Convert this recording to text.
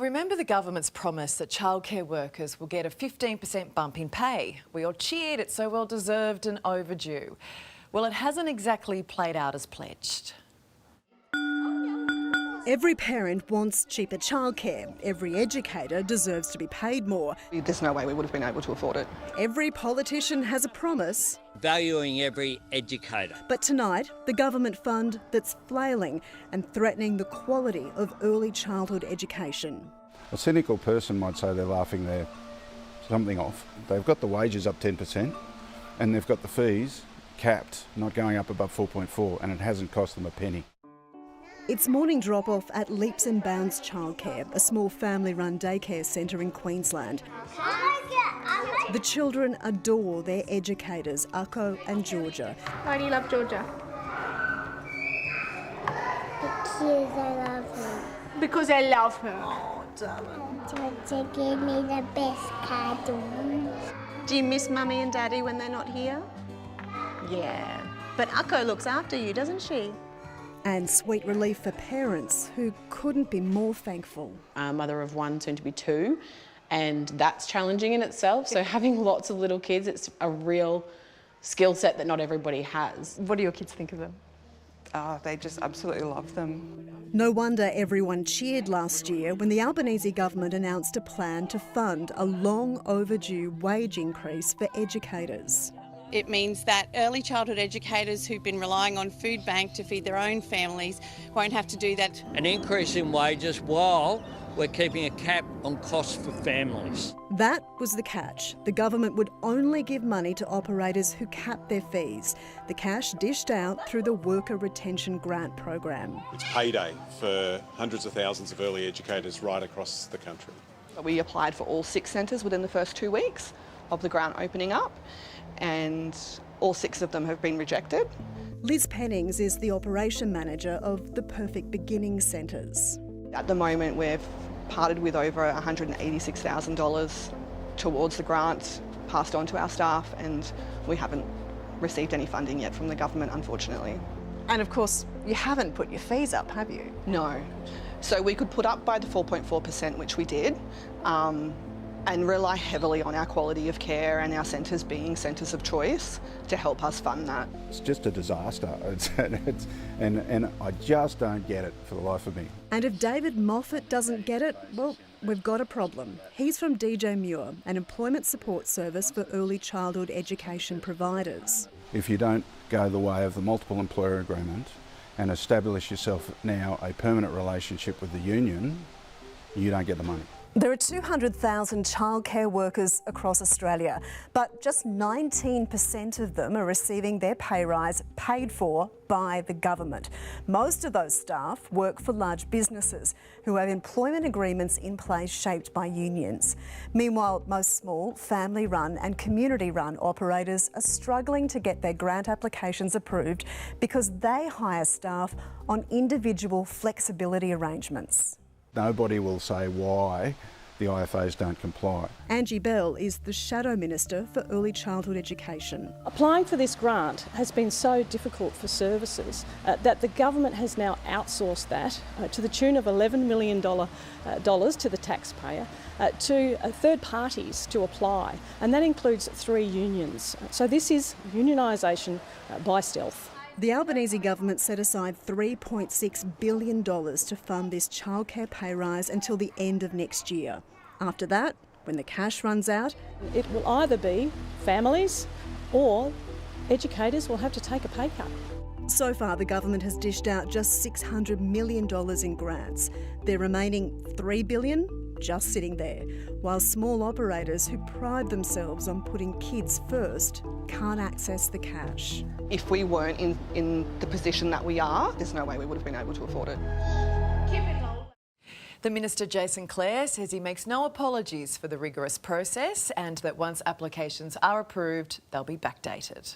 remember the government's promise that childcare workers will get a 15% bump in pay. We all cheered, it's so well deserved and overdue. Well, it hasn't exactly played out as pledged. Every parent wants cheaper childcare. Every educator deserves to be paid more. There's no way we would have been able to afford it. Every politician has a promise. Valuing every educator. But tonight, the government fund that's flailing and threatening the quality of early childhood education. A cynical person might say they're laughing their something off. They've got the wages up 10% and they've got the fees capped, not going up above 4.4, and it hasn't cost them a penny. It's morning drop-off at Leaps and Bounds Childcare, a small family-run daycare centre in Queensland. The children adore their educators, Akko and Georgia. Why do you love Georgia? Because I love her. Because I love her. Oh, darling. Georgia gave me the best cartoons. Do you miss Mummy and Daddy when they're not here? Yeah. But Akko looks after you, doesn't she? And sweet relief for parents who couldn't be more thankful. Mother of one, soon to be two, and that's challenging in itself. So having lots of little kids, it's a real skill set that not everybody has. What do your kids think of them? They just absolutely love them. No wonder everyone cheered last year when the Albanese government announced a plan to fund a long overdue wage increase for educators. It means that early childhood educators who've been relying on Food Bank to feed their own families won't have to do that. An increase in wages while we're keeping a cap on costs for families. That was the catch. The government would only give money to operators who cap their fees. The cash dished out through the Worker Retention Grant program. It's payday for hundreds of thousands of early educators right across the country. We applied for all 6 centres within the first 2 weeks of the grant opening up, and all 6 of them have been rejected. Liz Pennings is the operation manager of the Perfect Beginnings centres. At the moment, we've parted with over $186,000 towards the grant passed on to our staff, and we haven't received any funding yet from the government, unfortunately. And of course, you haven't put your fees up, have you? No. So we could put up by the 4.4%, which we did, and rely heavily on our quality of care and our centres being centres of choice to help us fund that. It's just a disaster, and I just don't get it for the life of me. And if David Moffat doesn't get it, well, we've got a problem. He's from DJ Muir, an employment support service for early childhood education providers. If you don't go the way of the multiple employer agreement and establish yourself now a permanent relationship with the union, you don't get the money. There are 200,000 childcare workers across Australia, but just 19% of them are receiving their pay rise paid for by the government. Most of those staff work for large businesses who have employment agreements in place shaped by unions. Meanwhile, most small, family-run and community-run operators are struggling to get their grant applications approved because they hire staff on individual flexibility arrangements. Nobody will say why the IFAs don't comply. Angie Bell is the Shadow Minister for Early Childhood Education. Applying for this grant has been so difficult for services that the government has now outsourced that to the tune of $11 million to the taxpayer to third parties to apply, and that includes 3 unions. So this is unionisation by stealth. The Albanese government set aside $3.6 billion to fund this childcare pay rise until the end of next year. After that, when the cash runs out, it will either be families or educators will have to take a pay cut. So far, the government has dished out just $600 million in grants. The remaining $3 billion just sitting there, while small operators who pride themselves on putting kids first can't access the cash. If we weren't in the position that we are, there's no way we would have been able to afford it. The Minister, Jason Clare, says he makes no apologies for the rigorous process and that once applications are approved, they'll be backdated.